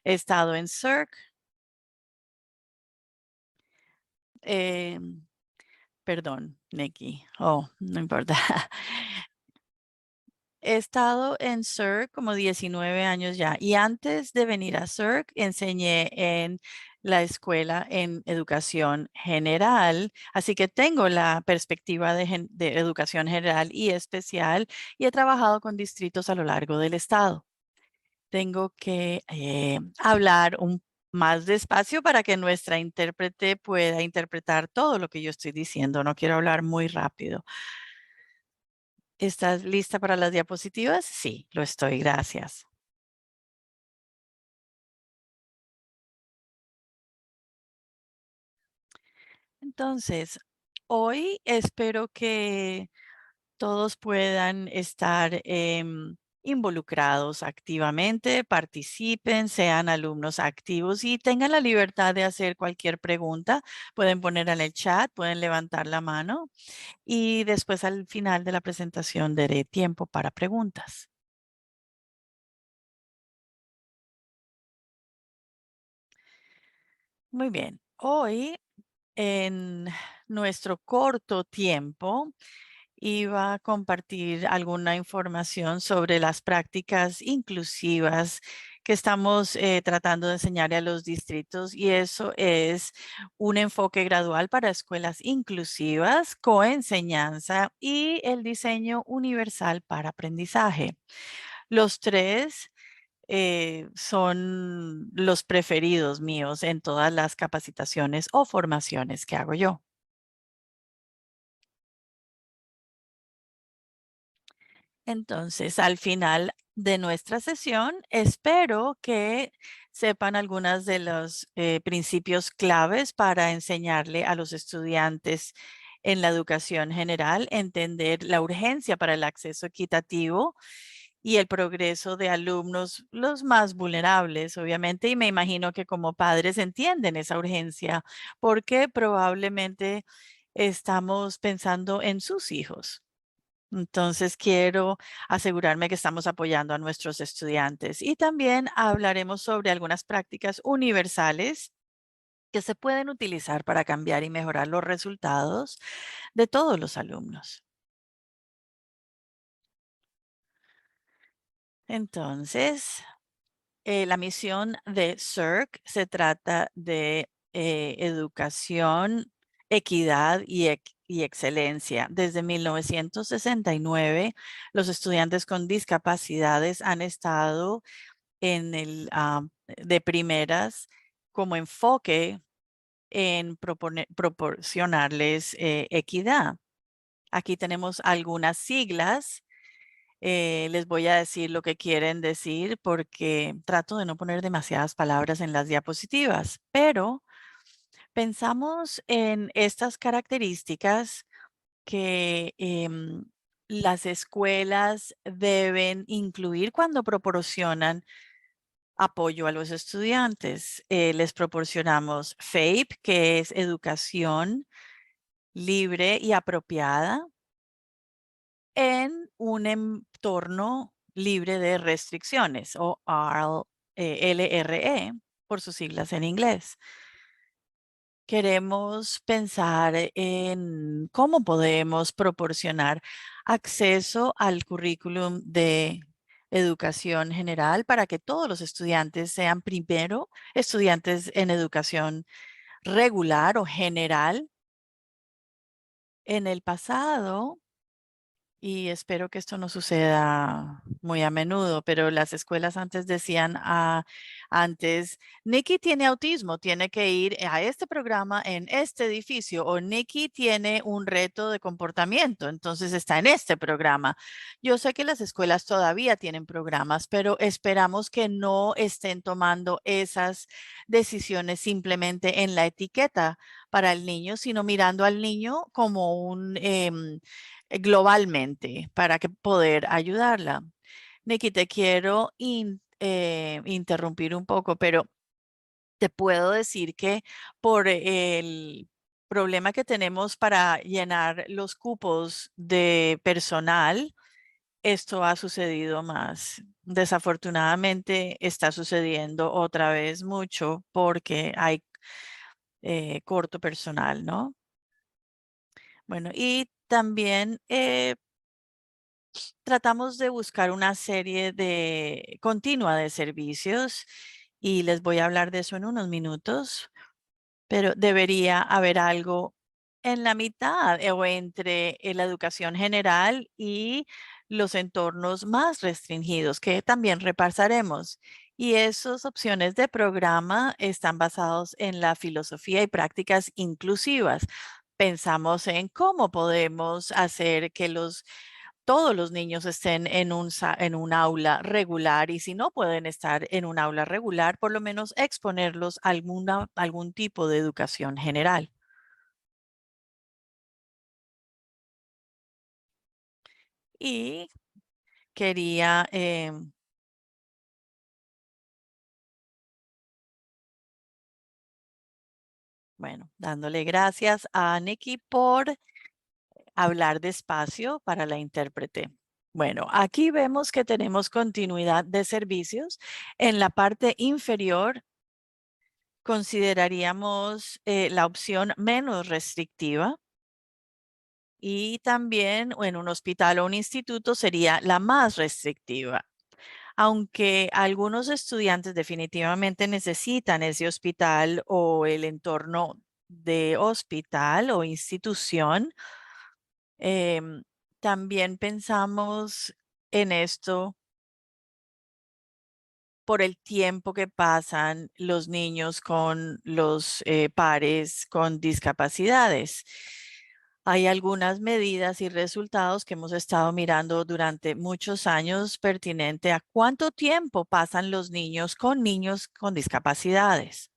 He estado en CERC, eh, perdón, Nikki. Oh, no importa. He estado en CERC como 19 años ya y antes de venir a CERC enseñé en la escuela en educación general, así que tengo la perspectiva de educación general y especial y he trabajado con distritos a lo largo del estado. Tengo que hablar más despacio para que nuestra intérprete pueda interpretar todo lo que yo estoy diciendo. No quiero hablar muy rápido. ¿Estás lista para las diapositivas? Sí, lo estoy, gracias. Entonces, hoy espero que todos puedan estar involucrados activamente, participen, sean alumnos activos y tengan la libertad de hacer cualquier pregunta. Pueden poner en el chat, pueden levantar la mano y después al final de la presentación daré tiempo para preguntas. Muy bien. Hoy en nuestro corto tiempo iba a compartir alguna información sobre las prácticas inclusivas que estamos tratando de enseñar a los distritos y eso es un enfoque gradual para escuelas inclusivas, coenseñanza y el diseño universal para aprendizaje. Los tres son los preferidos míos en todas las capacitaciones o formaciones que hago yo. Entonces, al final de nuestra sesión, espero que sepan algunas de los principios claves para enseñarle a los estudiantes en la educación general, entender la urgencia para el acceso equitativo y el progreso de alumnos, los más vulnerables, obviamente, y me imagino que como padres entienden esa urgencia porque probablemente estamos pensando en sus hijos. Entonces, quiero asegurarme que estamos apoyando a nuestros estudiantes y también hablaremos sobre algunas prácticas universales que se pueden utilizar para cambiar y mejorar los resultados de todos los alumnos. Entonces, la misión de CERC se trata de educación, equidad y excelencia. Desde 1969, los estudiantes con discapacidades han estado en de primeras como enfoque en proporcionarles equidad. Aquí tenemos algunas siglas. Les voy a decir lo que quieren decir porque trato de no poner demasiadas palabras en las diapositivas, pero pensamos en estas características que las escuelas deben incluir cuando proporcionan apoyo a los estudiantes. Les proporcionamos FAPE, que es educación libre y apropiada en un entorno libre de restricciones o LRE por sus siglas en inglés. Queremos pensar en cómo podemos proporcionar acceso al currículum de educación general para que todos los estudiantes sean primero estudiantes en educación regular o general. En el pasado, y espero que esto no suceda muy a menudo, pero las escuelas antes decían antes, Nikki tiene autismo, tiene que ir a este programa en este edificio o Nikki tiene un reto de comportamiento, entonces está en este programa. Yo sé que las escuelas todavía tienen programas, pero esperamos que no estén tomando esas decisiones simplemente en la etiqueta para el niño, sino mirando al niño como un globalmente para que poder ayudarla. Nikki, te quiero interrumpir un poco, pero te puedo decir que por el problema que tenemos para llenar los cupos de personal, esto ha sucedido más. Desafortunadamente está sucediendo otra vez mucho porque hay corto personal, ¿no? Bueno, y también tratamos de buscar una serie de continua de servicios y les voy a hablar de eso en unos minutos, pero debería haber algo en la mitad o entre la educación general y los entornos más restringidos que también repasaremos. Y esas opciones de programa están basados en la filosofía y prácticas inclusivas. Pensamos en cómo podemos hacer que todos los niños estén en un aula regular y si no pueden estar en un aula regular, por lo menos exponerlos a algún tipo de educación general. Y quería, bueno, dándole gracias a Nikki por hablar despacio para la intérprete. Bueno, aquí vemos que tenemos continuidad de servicios. En la parte inferior consideraríamos la opción menos restrictiva y también en un hospital o un instituto sería la más restrictiva. Aunque algunos estudiantes definitivamente necesitan ese hospital o el entorno de hospital o institución, em, también pensamos en esto por el tiempo que pasan los niños con los pares con discapacidades. Hay algunas medidas y resultados que hemos estado mirando durante muchos años pertinente a cuánto tiempo pasan los niños con discapacidades.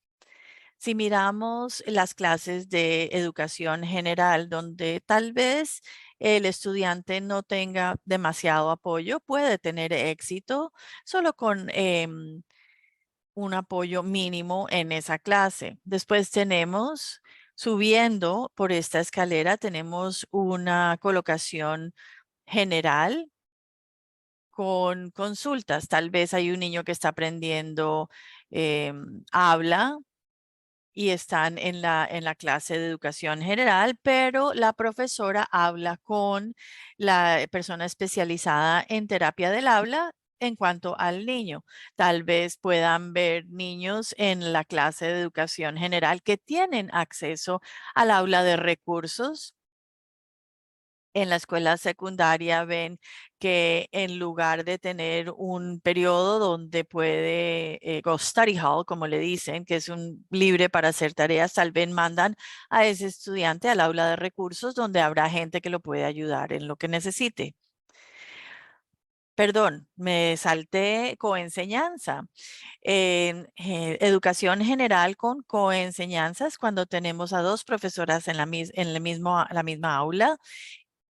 Si miramos las clases de educación general, donde tal vez el estudiante no tenga demasiado apoyo, puede tener éxito solo con un apoyo mínimo en esa clase. Después tenemos, subiendo por esta escalera, tenemos una colocación general con consultas. Tal vez hay un niño que está aprendiendo habla y están en la clase de educación general, pero la profesora habla con la persona especializada en terapia del habla en cuanto al niño. Tal vez puedan ver niños en la clase de educación general que tienen acceso al aula de recursos en la escuela secundaria ven que en lugar de tener un periodo donde puede, o study hall, como le dicen, que es un libre para hacer tareas, tal vez mandan a ese estudiante al aula de recursos donde habrá gente que lo puede ayudar en lo que necesite. Perdón, me salté coenseñanza. En educación general con coenseñanzas, cuando tenemos a dos profesoras en la misma aula,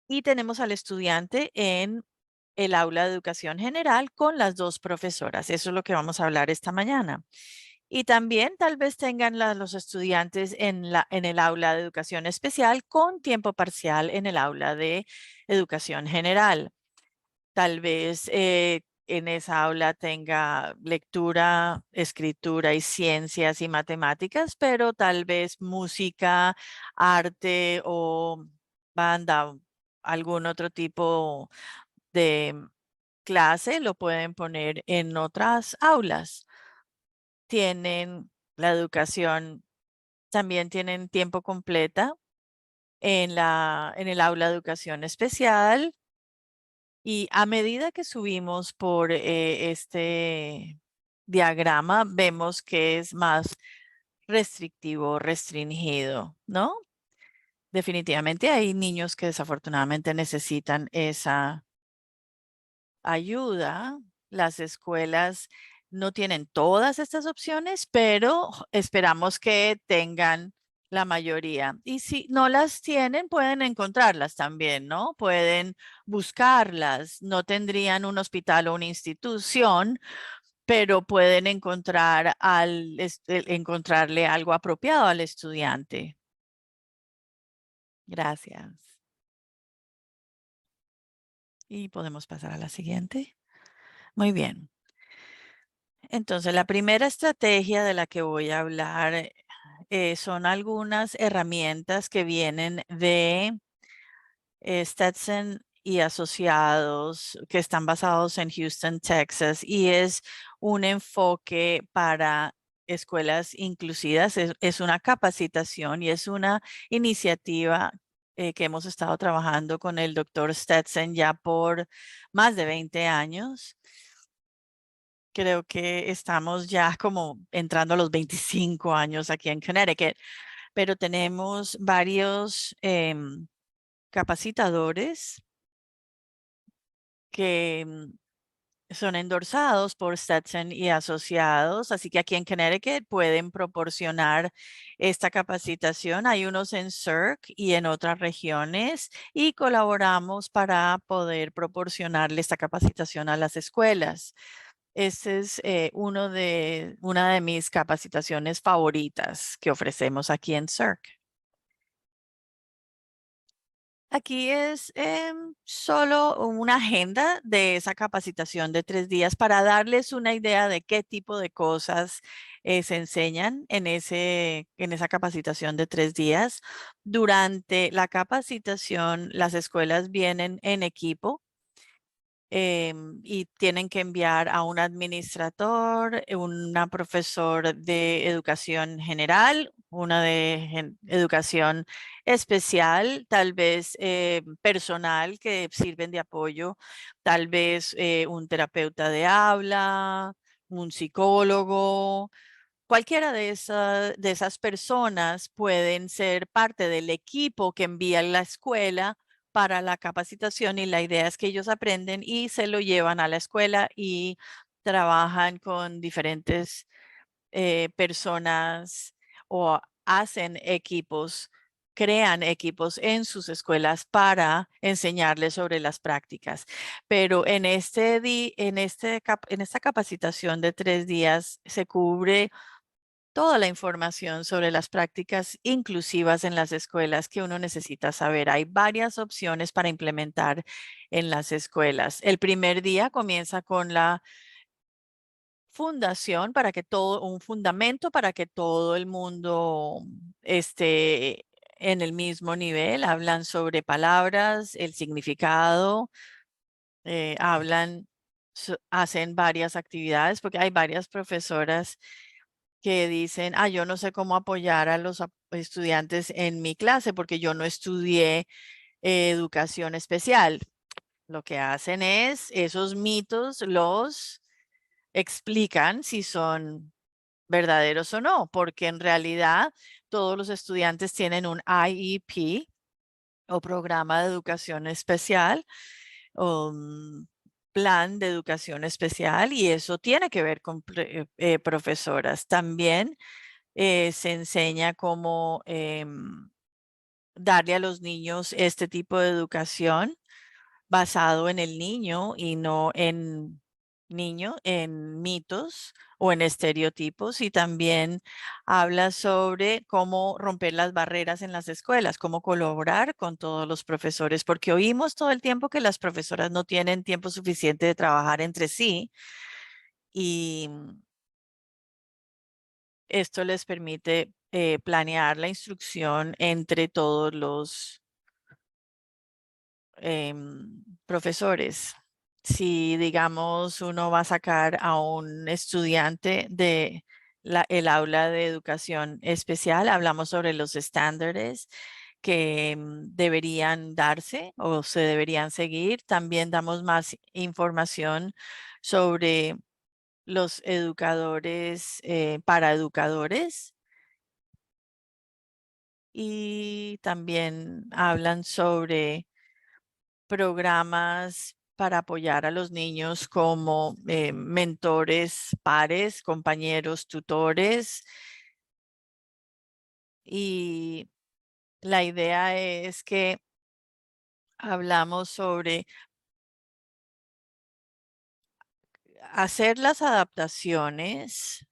y tenemos al estudiante en el aula de educación general con las dos profesoras. Eso es lo que vamos a hablar esta mañana. Y también tal vez tengan los estudiantes en el aula de educación especial con tiempo parcial en el aula de educación general. Tal vez en esa aula tenga lectura, escritura y ciencias y matemáticas, pero tal vez música, arte o banda o algún otro tipo de clase lo pueden poner en otras aulas. Tienen la educación, también tienen tiempo completa en el aula de educación especial. Y a medida que subimos por este diagrama, vemos que es más restrictivo, restringido, ¿no? Definitivamente hay niños que desafortunadamente necesitan esa ayuda. Las escuelas no tienen todas estas opciones, pero esperamos que tengan la mayoría. Y si no las tienen, pueden encontrarlas también, ¿no? Pueden buscarlas. No tendrían un hospital o una institución, pero pueden encontrarle algo apropiado al estudiante. Gracias. Y podemos pasar a la siguiente. Muy bien. Entonces, la primera estrategia de la que voy a hablar son algunas herramientas que vienen de Stetson y asociados que están basados en Houston, Texas, y es un enfoque para escuelas inclusivas. Es una capacitación y es una iniciativa que hemos estado trabajando con el doctor Stetson ya por más de 20 años. Creo que estamos ya como entrando a los 25 años aquí en Connecticut, pero tenemos varios capacitadores que son endorsados por Stetson y asociados, así que aquí en Connecticut pueden proporcionar esta capacitación. Hay unos en CERC y en otras regiones y colaboramos para poder proporcionarle esta capacitación a las escuelas. Ese es una de mis capacitaciones favoritas que ofrecemos aquí en CERC. Aquí es solo una agenda de esa capacitación de 3 días para darles una idea de qué tipo de cosas se enseñan en esa capacitación de 3 días. Durante la capacitación, las escuelas vienen en equipo y tienen que enviar a un administrador, una profesor de educación general, una de educación especial, tal vez personal que sirven de apoyo, tal vez un terapeuta de habla, un psicólogo. Cualquiera de esas personas pueden ser parte del equipo que envía la escuela para la capacitación y la idea es que ellos aprenden y se lo llevan a la escuela y trabajan con diferentes personas o hacen equipos, crean equipos en sus escuelas para enseñarles sobre las prácticas. Pero en esta capacitación de 3 días se cubre toda la información sobre las prácticas inclusivas en las escuelas que uno necesita saber. Hay varias opciones para implementar en las escuelas. El primer día comienza con la fundación para que un fundamento para que todo el mundo esté en el mismo nivel. Hablan sobre palabras, el significado, hacen varias actividades porque hay varias profesoras que dicen, yo no sé cómo apoyar a los estudiantes en mi clase porque yo no estudié educación especial. Lo que hacen es esos mitos los explican si son verdaderos o no, porque en realidad todos los estudiantes tienen un IEP o programa de educación especial o un plan de educación especial y eso tiene que ver con profesoras. También se enseña cómo darle a los niños este tipo de educación basado en el niño y no en mitos o en estereotipos. Y también habla sobre cómo romper las barreras en las escuelas, cómo colaborar con todos los profesores, porque oímos todo el tiempo que las profesoras no tienen tiempo suficiente de trabajar entre sí y esto les permite planear la instrucción entre todos los profesores. Si, digamos, uno va a sacar a un estudiante de el aula de educación especial, hablamos sobre los estándares que deberían darse o se deberían seguir. También damos más información sobre los educadores para educadores y también hablan sobre programas para apoyar a los niños como mentores, pares, compañeros, tutores. Y la idea es que hablamos sobre hacer las adaptaciones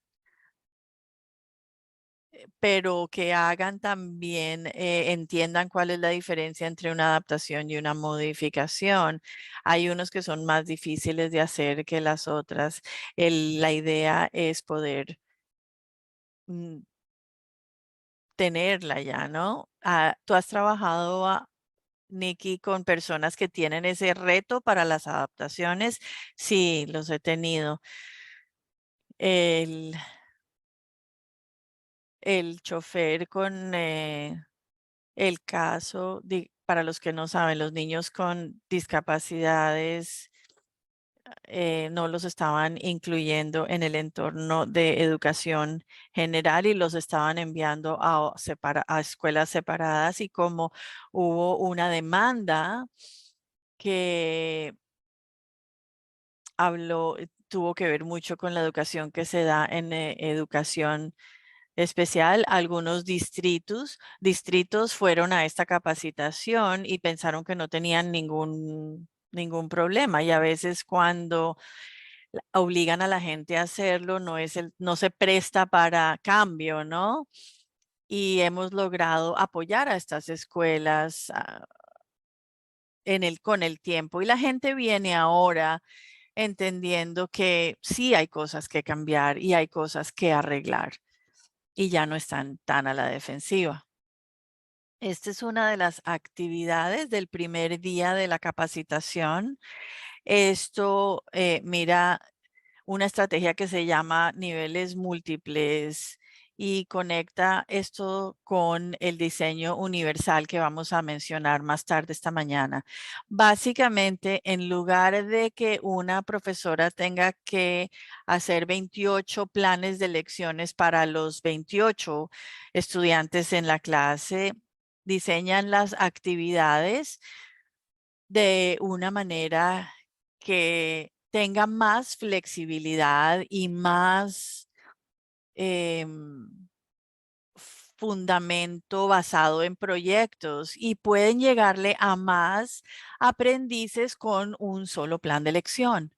pero que hagan también, entiendan cuál es la diferencia entre una adaptación y una modificación. Hay unos que son más difíciles de hacer que las otras. La idea es poder mm, tenerla ya, ¿no? ¿Tú has trabajado, Nikki, con personas que tienen ese reto para las adaptaciones? Sí, los he tenido. El, el chofer con el caso, para los que no saben, los niños con discapacidades no los estaban incluyendo en el entorno de educación general y los estaban enviando a escuelas separadas, y como hubo una demanda que tuvo que ver mucho con la educación que se da en educación especial. Algunos distritos fueron a esta capacitación y pensaron que no tenían ningún problema. Y a veces cuando obligan a la gente a hacerlo, no se presta para cambio, ¿no? Y hemos logrado apoyar a estas escuelas con el tiempo. Y la gente viene ahora entendiendo que sí hay cosas que cambiar y hay cosas que arreglar, y ya no están tan a la defensiva. Esta es una de las actividades del primer día de la capacitación. Esto, mira, una estrategia que se llama niveles múltiples y conecta esto con el diseño universal que vamos a mencionar más tarde esta mañana. Básicamente, en lugar de que una profesora tenga que hacer 28 planes de lecciones para los 28 estudiantes en la clase, diseñan las actividades de una manera que tenga más flexibilidad y más em, fundamento basado en proyectos, y pueden llegarle a más aprendices con un solo plan de lección.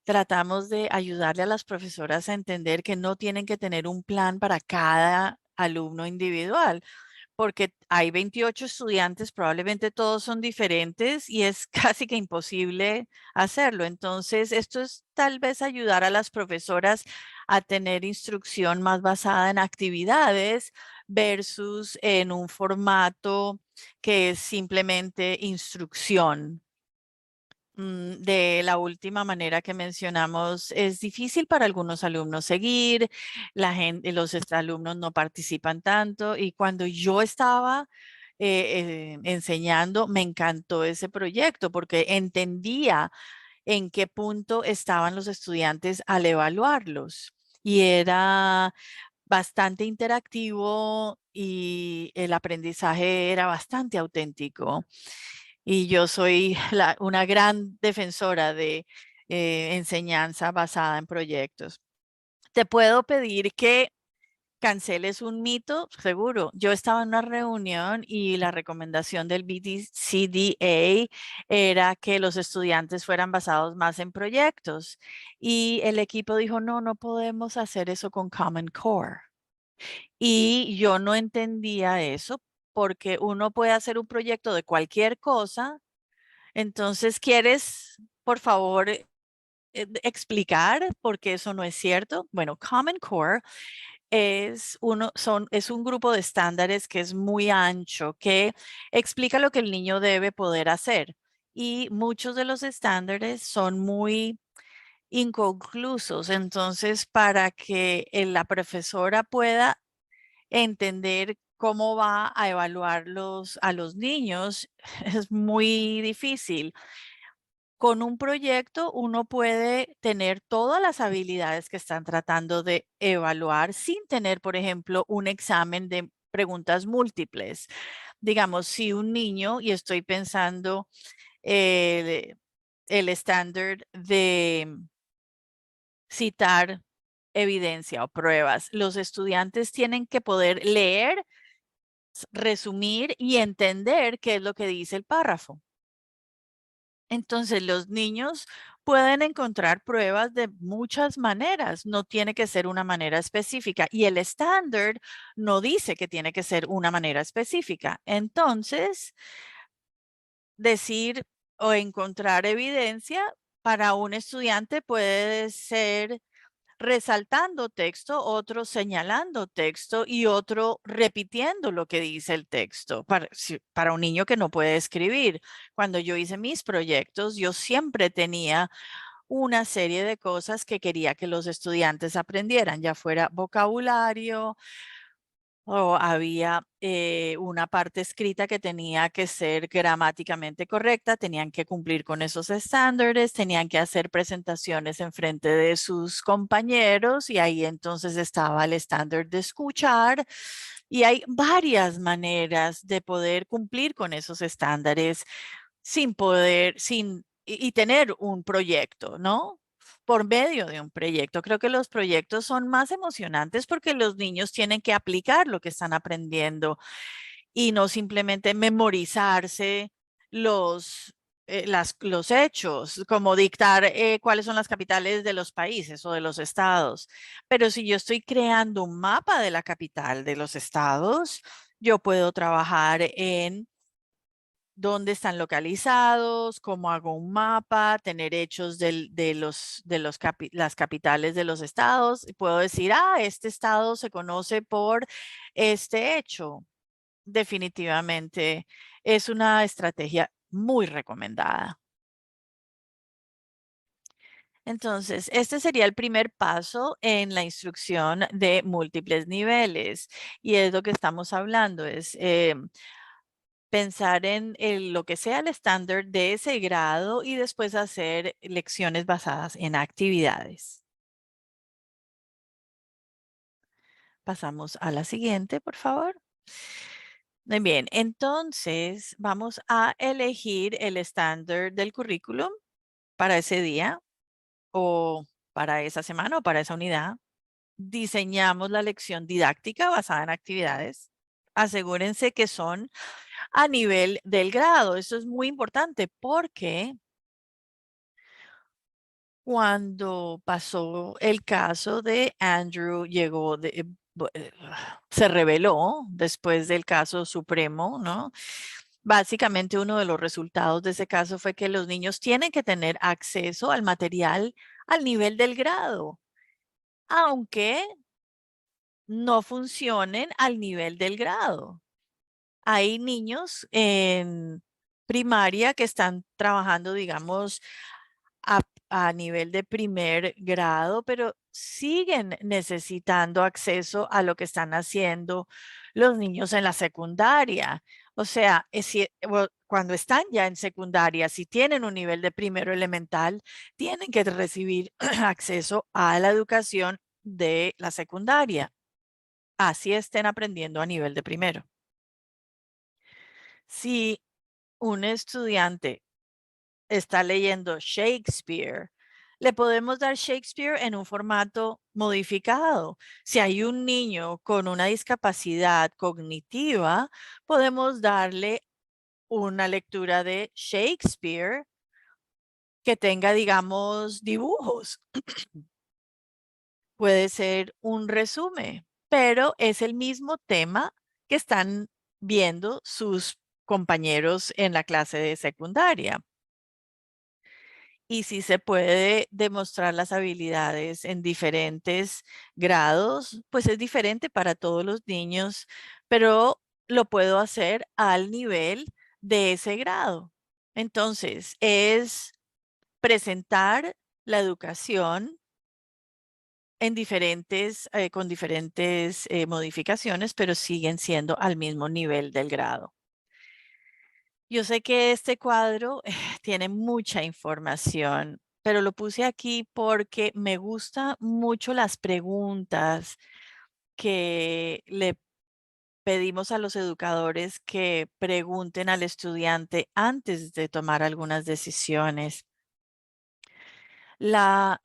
Tratamos de ayudarle a las profesoras a entender que no tienen que tener un plan para cada alumno individual, porque hay 28 estudiantes, probablemente todos son diferentes y es casi que imposible hacerlo. Entonces, esto es tal vez ayudar a las profesoras a tener instrucción más basada en actividades versus en un formato que es simplemente instrucción. De la última manera que mencionamos, es difícil para algunos alumnos seguir, los alumnos no participan tanto, y cuando yo estaba enseñando, me encantó ese proyecto porque entendía en qué punto estaban los estudiantes al evaluarlos, y era bastante interactivo y el aprendizaje era bastante auténtico. Y yo soy una gran defensora de enseñanza basada en proyectos. Te puedo pedir que canceles un mito, seguro. Yo estaba en una reunión y la recomendación del BDCDA era que los estudiantes fueran basados más en proyectos. Y el equipo dijo, no, no podemos hacer eso con Common Core. Y yo no entendía eso, porque uno puede hacer un proyecto de cualquier cosa. Entonces, ¿quieres, por favor, explicar por qué eso no es cierto? Bueno, Common Core es un grupo de estándares que es muy ancho, que explica lo que el niño debe poder hacer. Y muchos de los estándares son muy inconclusos. Entonces, para que la profesora pueda entender cómo va a evaluarlos a los niños, es muy difícil. Con un proyecto uno puede tener todas las habilidades que están tratando de evaluar sin tener, por ejemplo, un examen de preguntas múltiples. Digamos, si un niño, y estoy pensando el, el estándar de citar evidencia o pruebas, los estudiantes tienen que poder leer, resumir y entender qué es lo que dice el párrafo. Entonces, los niños Pueden encontrar pruebas de muchas maneras, no tiene que ser una manera específica y el estándar no dice que tiene que ser una manera específica. Entonces, decir o encontrar evidencia para un estudiante puede ser resaltando texto, otro señalando texto y otro repitiendo lo que dice el texto para un niño que no puede escribir. Cuando yo hice mis proyectos, yo siempre tenía una serie de cosas que quería que los estudiantes aprendieran, ya fuera vocabulario, o había una parte escrita que tenía que ser gramáticamente correcta, tenían que cumplir con esos estándares, tenían que hacer presentaciones en frente de sus compañeros y ahí entonces estaba el estándar de escuchar. Y hay varias maneras de poder cumplir con esos estándares sin poder, y tener un proyecto, ¿no? Por medio de un proyecto. Creo que los proyectos son más emocionantes porque los niños tienen que aplicar lo que están aprendiendo y no simplemente memorizarse los, los hechos, como dictar cuáles son las capitales de los países o de los estados. Pero si yo estoy creando un mapa de la capital de los estados, yo puedo trabajar en dónde están localizados, cómo hago un mapa, tener hechos las capitales de los estados. Y puedo decir, este estado se conoce por este hecho. Definitivamente es una estrategia muy recomendada. Entonces, este sería el primer paso en la instrucción de múltiples niveles y es lo que estamos hablando, es pensar en lo que sea el estándar de ese grado y después hacer lecciones basadas en actividades. Pasamos a la siguiente, por favor. Muy bien, entonces vamos a elegir el estándar del currículum para ese día o para esa semana o para esa unidad. Diseñamos la lección didáctica basada en actividades. Asegúrense que son a nivel del grado. Eso es muy importante porque cuando pasó el caso de Andrew, se reveló después del caso supremo, ¿no? Básicamente uno de los resultados de ese caso fue que los niños tienen que tener acceso al material al nivel del grado, aunque no funcionen al nivel del grado. Hay niños en primaria que están trabajando, digamos, a, a nivel de primer grado, pero siguen necesitando acceso a lo que están haciendo los niños en la secundaria. O sea, cuando están ya en secundaria, si tienen un nivel de primero elemental, tienen que recibir acceso a la educación de la secundaria. Así estén aprendiendo a nivel de primero. Si un estudiante está leyendo Shakespeare, le podemos dar Shakespeare en un formato modificado. Si hay un niño con una discapacidad cognitiva, podemos darle una lectura de Shakespeare que tenga, digamos, dibujos. Puede ser un resumen, pero es el mismo tema que están viendo sus compañeros en la clase de secundaria. Y si se puede demostrar las habilidades en diferentes grados, pues es diferente para todos los niños, pero lo puedo hacer al nivel de ese grado. Entonces, es presentar la educación en con diferentes modificaciones, pero siguen siendo al mismo nivel del grado. Yo sé que este cuadro tiene mucha información, pero lo puse aquí porque me gustan mucho las preguntas que le pedimos a los educadores que pregunten al estudiante antes de tomar algunas decisiones. La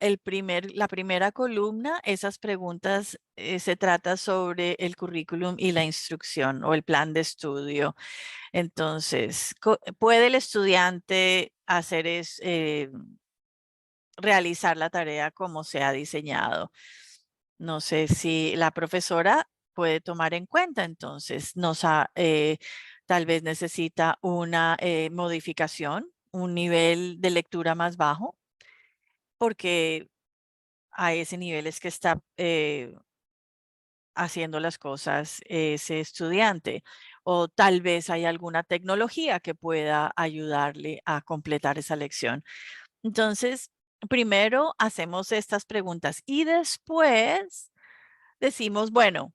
primera columna, esas preguntas se trata sobre el currículum y la instrucción o el plan de estudio. Entonces, ¿puede el estudiante hacer realizar la tarea como se ha diseñado. No sé si la profesora puede tomar en cuenta, entonces tal vez necesita una modificación, un nivel de lectura más bajo, porque a ese nivel es que está haciendo las cosas ese estudiante. O tal vez hay alguna tecnología que pueda ayudarle a completar esa lección. Entonces, primero hacemos estas preguntas y después decimos, bueno,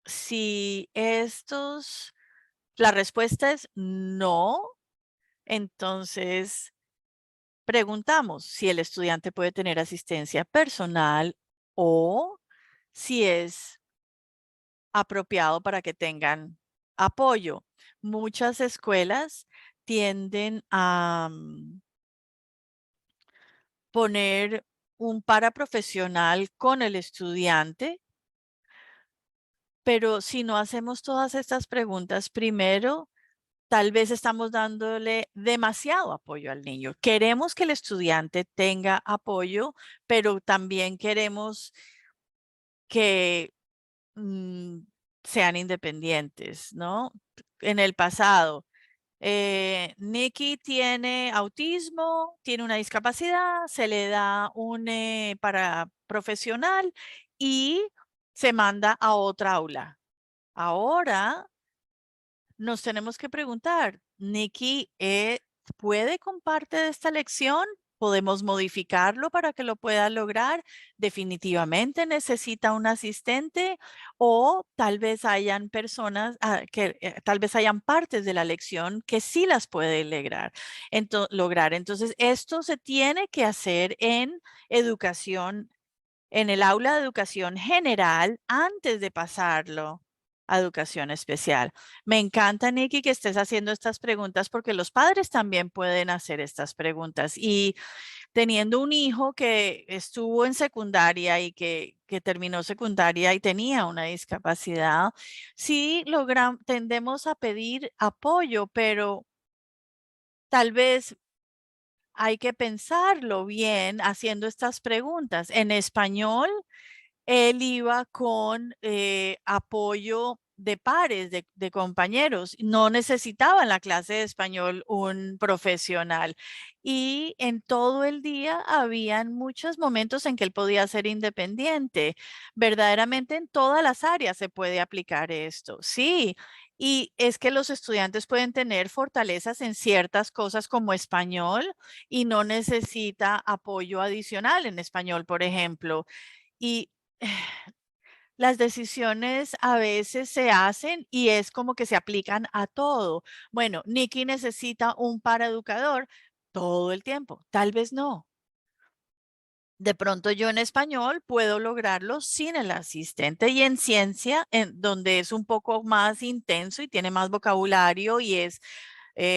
si la respuesta es no, entonces preguntamos si el estudiante puede tener asistencia personal o si es apropiado para que tengan apoyo. Muchas escuelas tienden a poner un paraprofesional con el estudiante, pero si no hacemos todas estas preguntas primero, tal vez estamos dándole demasiado apoyo al niño. Queremos que el estudiante tenga apoyo, pero también queremos que mm, sean independientes, ¿no? En el pasado, Nikki tiene autismo, tiene una discapacidad, se le da un para profesional y se manda a otra aula. Ahora nos tenemos que preguntar, Nikki, ¿puede comparte de esta lección? ¿Podemos modificarlo para que lo pueda lograr? ¿Definitivamente necesita un asistente? O tal vez hayan personas tal vez hayan partes de la lección que sí las puede lograr. Entonces, esto se tiene que hacer en el aula de educación general antes de pasarlo a educación especial. Me encanta, Nikki, que estés haciendo estas preguntas porque los padres también pueden hacer estas preguntas. Y teniendo un hijo que estuvo en secundaria y que terminó secundaria y tenía una discapacidad, sí tendemos a pedir apoyo, pero tal vez hay que pensarlo bien haciendo estas preguntas. En español, él iba con apoyo de pares, de compañeros. No necesitaba en la clase de español un profesional. Y en todo el día habían muchos momentos en que él podía ser independiente. Verdaderamente en todas las áreas se puede aplicar esto. Sí. Y es que los estudiantes pueden tener fortalezas en ciertas cosas como español y no necesita apoyo adicional en español, por ejemplo. Y las decisiones a veces se hacen y es como que se aplican a todo. Bueno, Nikki necesita un paraeducador todo el tiempo. Tal vez no. De pronto yo en español puedo lograrlo sin el asistente y en ciencia, en donde es un poco más intenso y tiene más vocabulario y es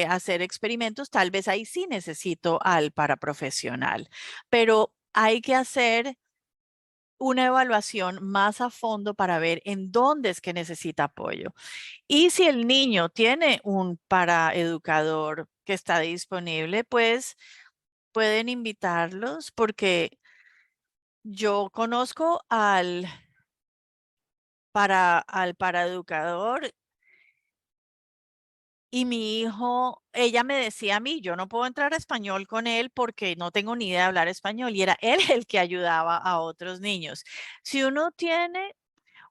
hacer experimentos, tal vez ahí sí necesito al paraprofesional. Pero hay que hacer una evaluación más a fondo para ver en dónde es que necesita apoyo. Y si el niño tiene un paraeducador que está disponible, pues pueden invitarlos porque yo conozco al paraeducador y mi hijo, ella me decía a mí, yo no puedo entrar a español con él porque no tengo ni idea de hablar español y era él el que ayudaba a otros niños. Si uno tiene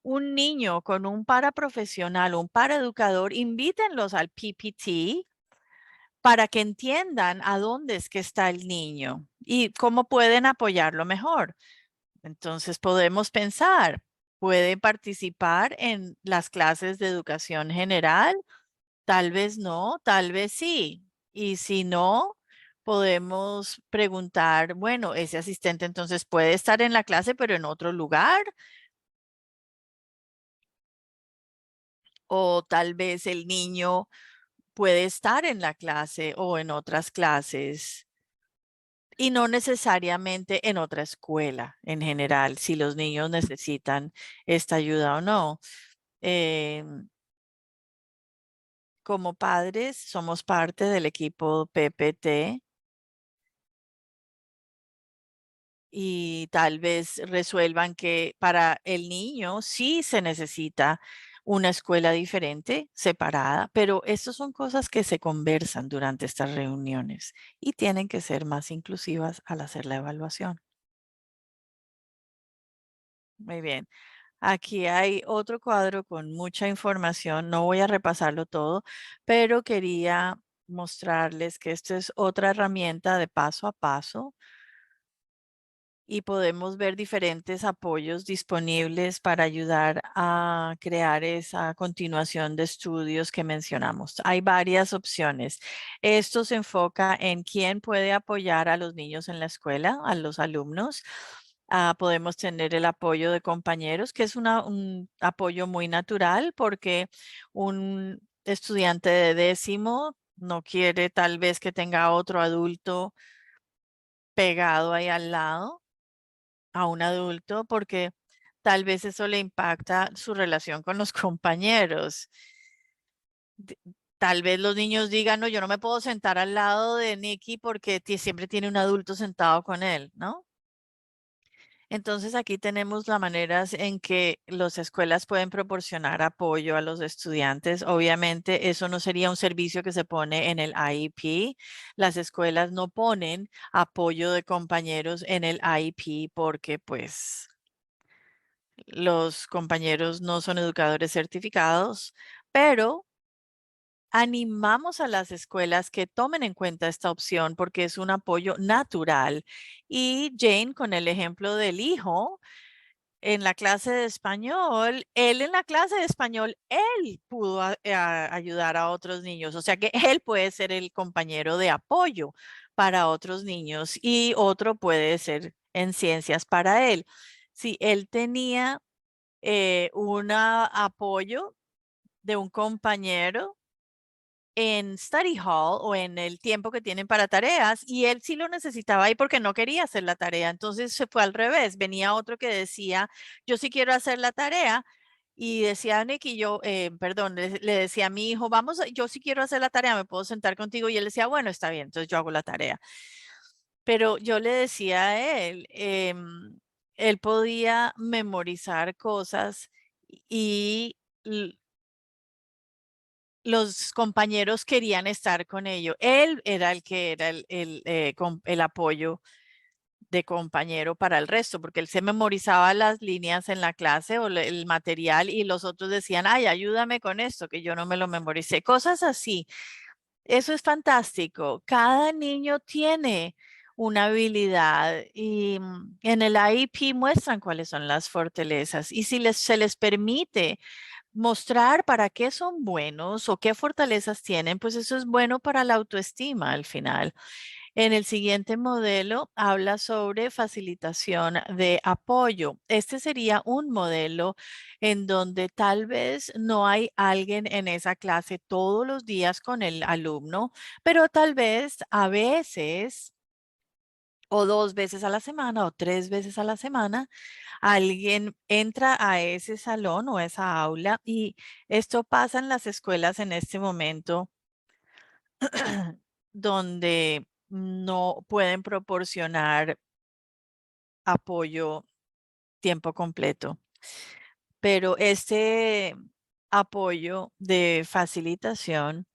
un niño con un paraprofesional, un paraeducador, invítenlos al PPT para que entiendan a dónde es que está el niño y cómo pueden apoyarlo mejor. Entonces podemos pensar, ¿puede participar en las clases de educación general? Tal vez no, tal vez sí. Y si no, podemos preguntar, bueno, ese asistente entonces puede estar en la clase, pero en otro lugar. O tal vez el niño puede estar en la clase o en otras clases y no necesariamente en otra escuela en general, si los niños necesitan esta ayuda o no. Em, como padres, somos parte del equipo PPT y tal vez resuelvan que para el niño sí se necesita una escuela diferente, separada, pero estas son cosas que se conversan durante estas reuniones y tienen que ser más inclusivas al hacer la evaluación. Muy bien. Aquí hay otro cuadro con mucha información. No voy a repasarlo todo, pero quería mostrarles que esta es otra herramienta de paso a paso y podemos ver diferentes apoyos disponibles para ayudar a crear esa continuación de estudios que mencionamos. Hay varias opciones. Esto se enfoca en quién puede apoyar a los niños en la escuela, a los alumnos. Podemos tener el apoyo de compañeros, que es un apoyo muy natural porque un estudiante de décimo no quiere tal vez que tenga otro adulto pegado ahí al lado a un adulto porque tal vez eso le impacta su relación con los compañeros. D- Tal vez los niños digan, no, yo no me puedo sentar al lado de Nicky porque siempre tiene un adulto sentado con él, ¿no? Entonces aquí tenemos las maneras en que las escuelas pueden proporcionar apoyo a los estudiantes. Obviamente eso no sería un servicio que se pone en el IEP. Las escuelas no ponen apoyo de compañeros en el IEP porque pues los compañeros no son educadores certificados, pero animamos a las escuelas que tomen en cuenta esta opción porque es un apoyo natural. Y Jane, con el ejemplo del hijo, en la clase de español, él en la clase de español, él pudo ayudar a otros niños. O sea que él puede ser el compañero de apoyo para otros niños y otro puede ser en ciencias para él. Si él tenía un apoyo de un compañero en study hall o en el tiempo que tienen para tareas y él sí lo necesitaba ahí porque no quería hacer la tarea. Entonces se fue al revés. Venía otro que decía, yo sí quiero hacer la tarea. Y decía Nicky, yo, perdón, le decía a mi hijo, vamos, yo sí quiero hacer la tarea, me puedo sentar contigo. Y él decía, bueno, está bien, entonces yo hago la tarea. Pero yo le decía a él, él podía memorizar cosas y los compañeros querían estar con ellos. Él era el que era el apoyo de compañero para el resto, porque él se memorizaba las líneas en la clase o el material y los otros decían, ay, ayúdame con esto, que yo no me lo memoricé. Cosas así. Eso es fantástico. Cada niño tiene una habilidad y en el IEP muestran cuáles son las fortalezas y si se les permite mostrar para qué son buenos o qué fortalezas tienen, pues eso es bueno para la autoestima al final. En el siguiente modelo habla sobre facilitación de apoyo. Este sería un modelo en donde tal vez no hay alguien en esa clase todos los días con el alumno, pero tal vez a veces o 2 veces a la semana o 3 veces a la semana alguien entra a ese salón o esa aula y esto pasa en las escuelas en este momento donde no pueden proporcionar apoyo tiempo completo. Pero este apoyo de facilitación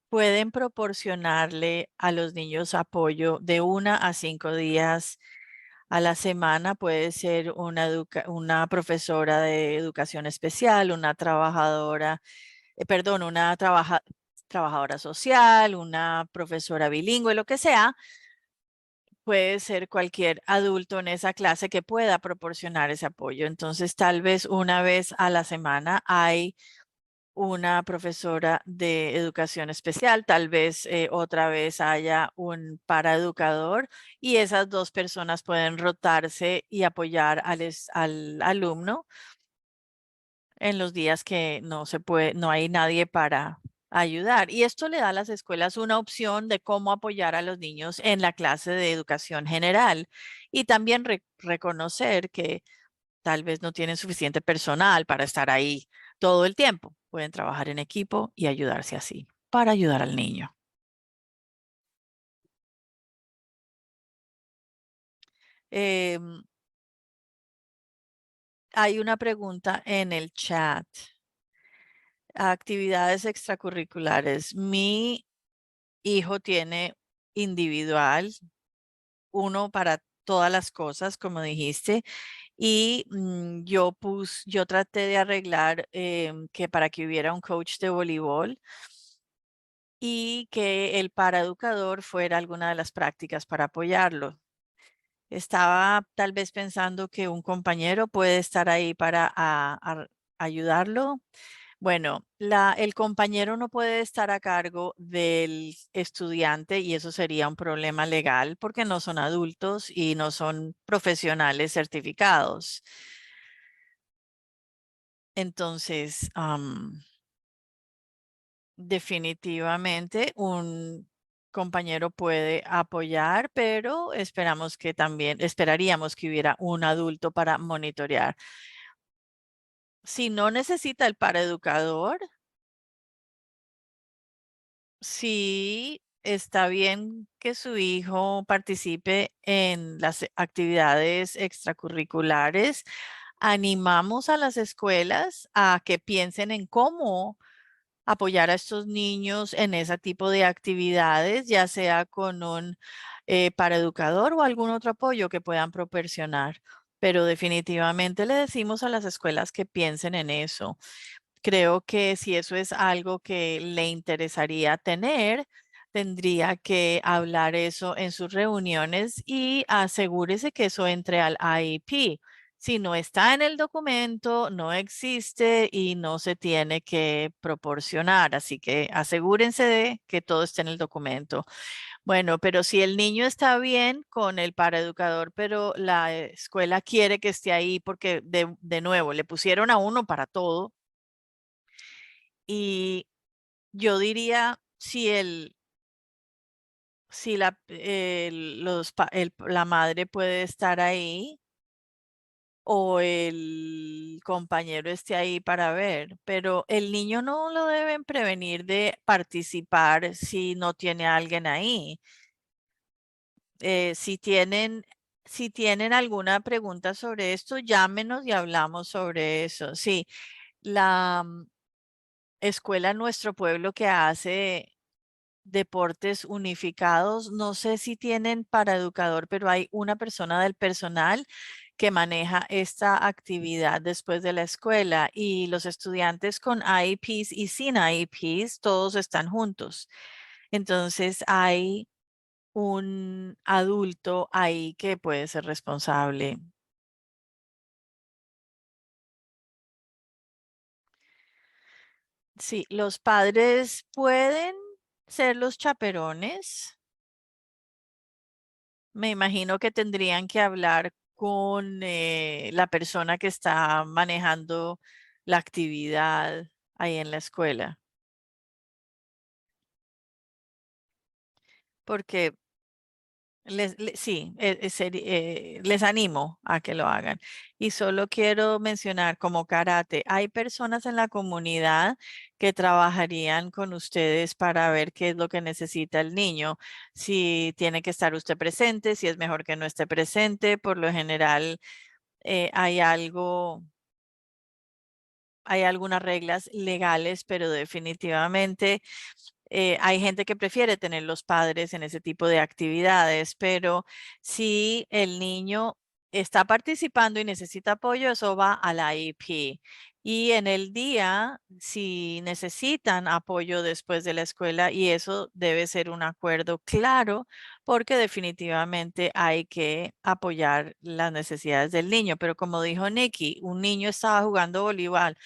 pueden proporcionarle a los niños apoyo de 1 a 5 días a la semana. Puede ser una profesora de educación especial, una trabajadora, perdón, una trabajadora social, una profesora bilingüe, lo que sea. Puede ser cualquier adulto en esa clase que pueda proporcionar ese apoyo. Entonces, tal vez 1 vez a la semana hay una profesora de educación especial, tal vez otra vez haya un paraeducador y esas dos personas pueden rotarse y apoyar al alumno en los días que no se puede, no hay nadie para ayudar. Y esto le da a las escuelas una opción de cómo apoyar a los niños en la clase de educación general y también reconocer que tal vez no tienen suficiente personal para estar ahí todo el tiempo. Pueden trabajar en equipo y ayudarse así para ayudar al niño. Em, Hay una pregunta en el chat. Actividades extracurriculares. Mi hijo tiene individual, uno para todas las cosas, como dijiste, y yo traté de arreglar que para que hubiera un coach de voleibol y que el paraeducador fuera alguna de las prácticas para apoyarlo. Estaba tal vez pensando que un compañero puede estar ahí para ayudarlo. Bueno, el compañero no puede estar a cargo del estudiante y eso sería un problema legal porque no son adultos y no son profesionales certificados. Entonces, definitivamente un compañero puede apoyar, pero esperaríamos que hubiera un adulto para monitorear. Si no necesita el paraeducador, sí, está bien que su hijo participe en las actividades extracurriculares. Animamos a las escuelas a que piensen en cómo apoyar a estos niños en ese tipo de actividades, ya sea con un paraeducador o algún otro apoyo que puedan proporcionar. Pero definitivamente le decimos a las escuelas que piensen en eso. Creo que si eso es algo que le interesaría tener, tendría que hablar eso en sus reuniones y asegúrese que eso entre al IEP. Si no está en el documento, no existe y no se tiene que proporcionar. Así que asegúrense de que todo esté en el documento. Bueno, pero si el niño está bien con el paraeducador, pero la escuela quiere que esté ahí porque de nuevo le pusieron a uno para todo y yo diría, si la madre puede estar ahí o el compañero esté ahí para ver, pero el niño no lo deben prevenir de participar si no tiene a alguien ahí. Si tienen alguna pregunta sobre esto, llámenos y hablamos sobre eso. Sí, la escuela en nuestro pueblo que hace deportes unificados. No sé si tienen para educador, pero hay una persona del personal que maneja esta actividad después de la escuela y los estudiantes con IEPs y sin IEPs, todos están juntos. Entonces hay un adulto ahí que puede ser responsable. Sí, los padres pueden ser los chaperones. Me imagino que tendrían que hablar con la persona que está manejando la actividad ahí en la escuela, porque sí, les animo a que lo hagan. Y solo quiero mencionar como karate, hay personas en la comunidad que trabajarían con ustedes para ver qué es lo que necesita el niño, si tiene que estar usted presente, si es mejor que no esté presente. Por lo general, hay hay algunas reglas legales, pero definitivamente hay gente que prefiere tener los padres en ese tipo de actividades, pero si el niño está participando y necesita apoyo, eso va a la IEP. Y en el día, si necesitan apoyo después de la escuela, y eso debe ser un acuerdo claro, porque definitivamente hay que apoyar las necesidades del niño. Pero como dijo Nikki, un niño estaba jugando voleibol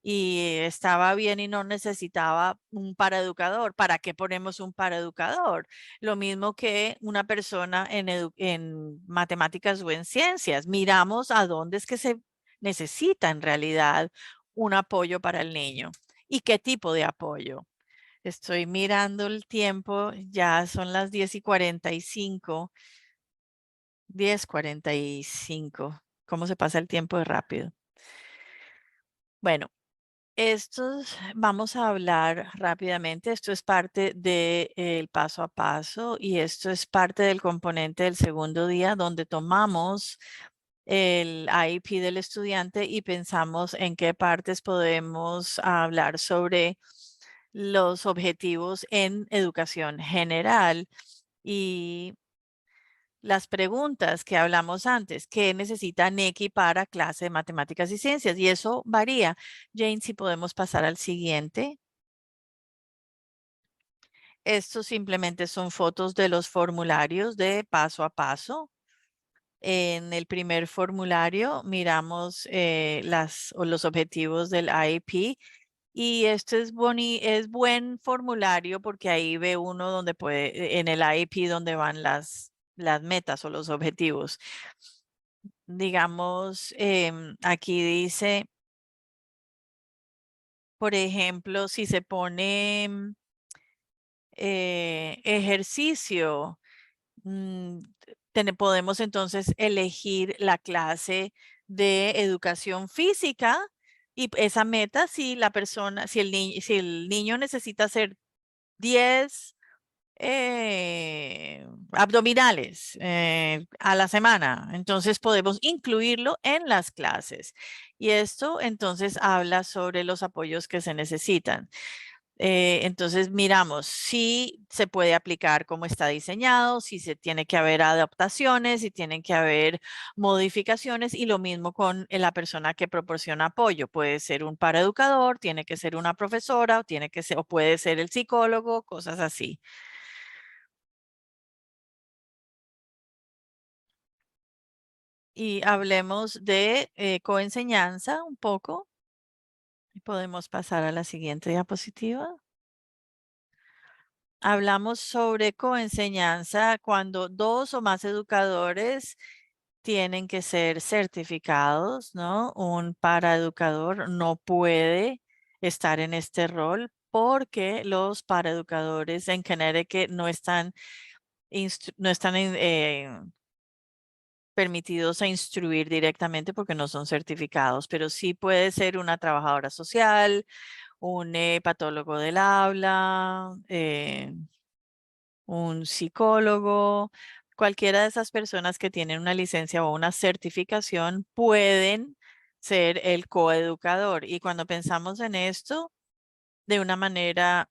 y estaba bien y no necesitaba un paraeducador. ¿Para qué ponemos un paraeducador? Lo mismo que una persona en matemáticas o en ciencias. Miramos a dónde es que se necesita en realidad un apoyo para el niño y qué tipo de apoyo. Estoy mirando el tiempo, ya son las 10:45, 10:45. ¿Cómo se pasa el tiempo de rápido? Bueno. Estos vamos a hablar rápidamente. Esto es parte del paso a paso y esto es parte del componente del segundo día donde tomamos el IEP del estudiante y pensamos en qué partes podemos hablar sobre los objetivos en educación general y las preguntas que hablamos antes. ¿Qué necesita NECI para clase de matemáticas y ciencias? Y eso varía. Jane, si podemos pasar al siguiente. Estos simplemente son fotos de los formularios de paso a paso. En el primer formulario miramos los objetivos del IEP y este es buen formulario porque ahí ve uno donde puede, en el IEP donde van las metas o los objetivos. Digamos, aquí dice, por ejemplo, si se pone ejercicio. Mm, Podemos entonces elegir la clase de educación física y esa meta, si la persona, si el niño necesita hacer 10 abdominales a la semana, entonces podemos incluirlo en las clases. Y esto entonces habla sobre los apoyos que se necesitan. Entonces miramos si se puede aplicar como está diseñado, si se tiene que haber adaptaciones, si tienen que haber modificaciones y lo mismo con la persona que proporciona apoyo. Puede ser un paraeducador, tiene que ser una profesora, o tiene que ser, o puede ser el psicólogo, cosas así. Y hablemos de coenseñanza un poco. Podemos pasar a la siguiente diapositiva. Hablamos sobre coenseñanza cuando dos o más educadores tienen que ser certificados, ¿no? Un paraeducador no puede estar en este rol porque los paraeducadores en Connecticut no están permitidos a instruir directamente porque no son certificados, pero sí puede ser una trabajadora social, un patólogo del habla, un psicólogo, cualquiera de esas personas que tienen una licencia o una certificación pueden ser el coeducador. Y cuando pensamos en esto, de una manera,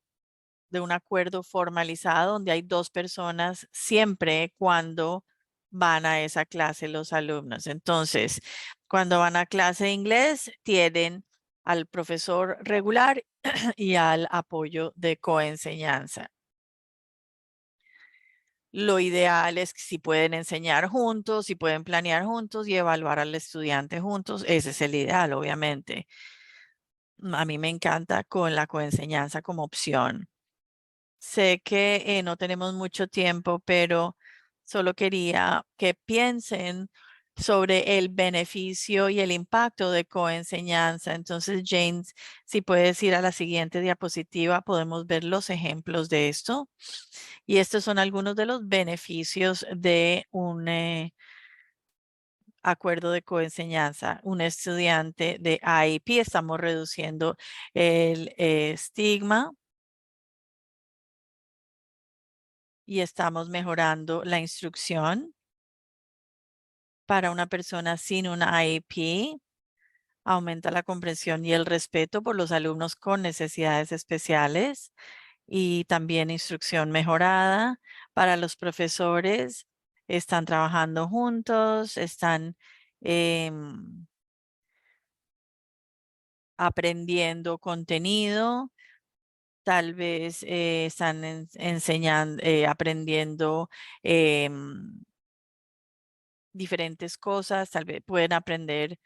de un acuerdo formalizado donde hay dos personas siempre cuando van a esa clase los alumnos. Entonces, cuando van a clase de inglés, tienen al profesor regular y al apoyo de coenseñanza. Lo ideal es que si pueden enseñar juntos, si pueden planear juntos y evaluar al estudiante juntos, ese es el ideal, obviamente. A mí me encanta con la coenseñanza como opción. Sé que no tenemos mucho tiempo, pero solo quería que piensen sobre el beneficio y el impacto de coenseñanza. Entonces, James, si puedes ir a la siguiente diapositiva, podemos ver los ejemplos de esto. Y estos son algunos de los beneficios de un acuerdo de coenseñanza. Un estudiante de IEP, estamos reduciendo el estigma y estamos mejorando la instrucción para una persona sin un IEP. Aumenta la comprensión y el respeto por los alumnos con necesidades especiales y también instrucción mejorada para los profesores. Están trabajando juntos, están aprendiendo contenido, tal vez están enseñando, aprendiendo diferentes cosas, tal vez pueden aprender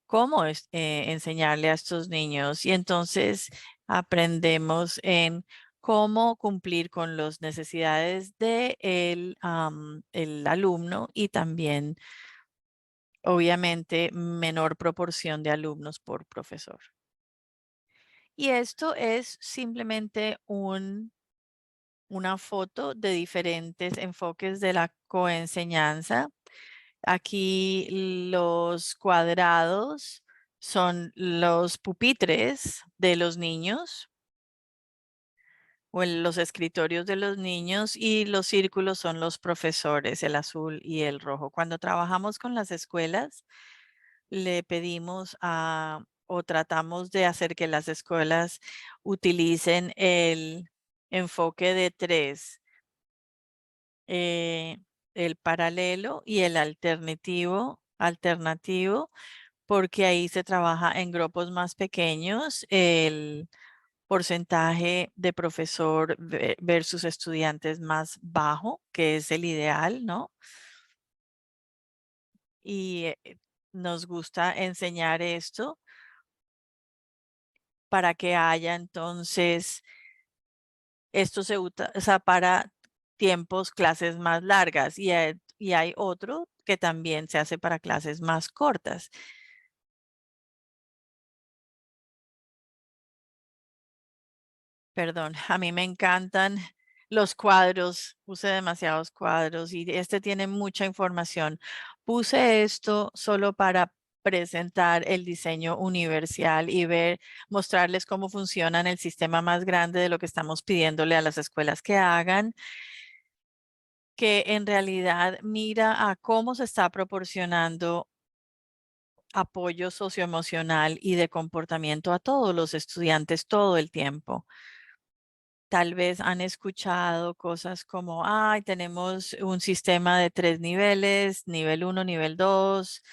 cómo enseñarle a estos niños y entonces aprendemos en cómo cumplir con las necesidades de el alumno y también, obviamente, menor proporción de alumnos por profesor. Y esto es simplemente una foto de diferentes enfoques de la coenseñanza. Aquí los cuadrados son los pupitres de los niños o los escritorios de los niños y los círculos son los profesores, el azul y el rojo. Cuando trabajamos con las escuelas, le pedimos a o tratamos de hacer que las escuelas utilicen el enfoque de tres, eh, el paralelo y el alternativo, porque ahí se trabaja en grupos más pequeños, el porcentaje de profesor versus estudiantes más bajo, que es el ideal, ¿no? Y nos gusta enseñar esto para que haya entonces, esto se usa para tiempos, clases más largas y hay otro que también se hace para clases más cortas. Perdón, a mí me encantan los cuadros, puse demasiados cuadros y este tiene mucha información. Puse esto solo para presentar el diseño universal y mostrarles cómo funciona en el sistema más grande de lo que estamos pidiéndole a las escuelas que hagan, que en realidad mira a cómo se está proporcionando apoyo socioemocional y de comportamiento a todos los estudiantes todo el tiempo. Tal vez han escuchado cosas como, ay, tenemos un sistema de 3 niveles, nivel uno, nivel 2,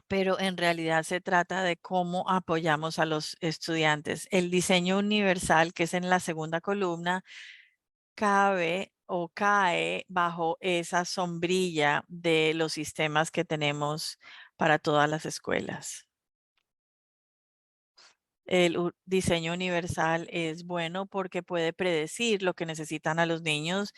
pero en realidad se trata de cómo apoyamos a los estudiantes. El diseño universal, que es en la segunda columna, cabe o cae bajo esa sombrilla de los sistemas que tenemos para todas las escuelas. El diseño universal es bueno porque puede predecir lo que necesitan a los niños.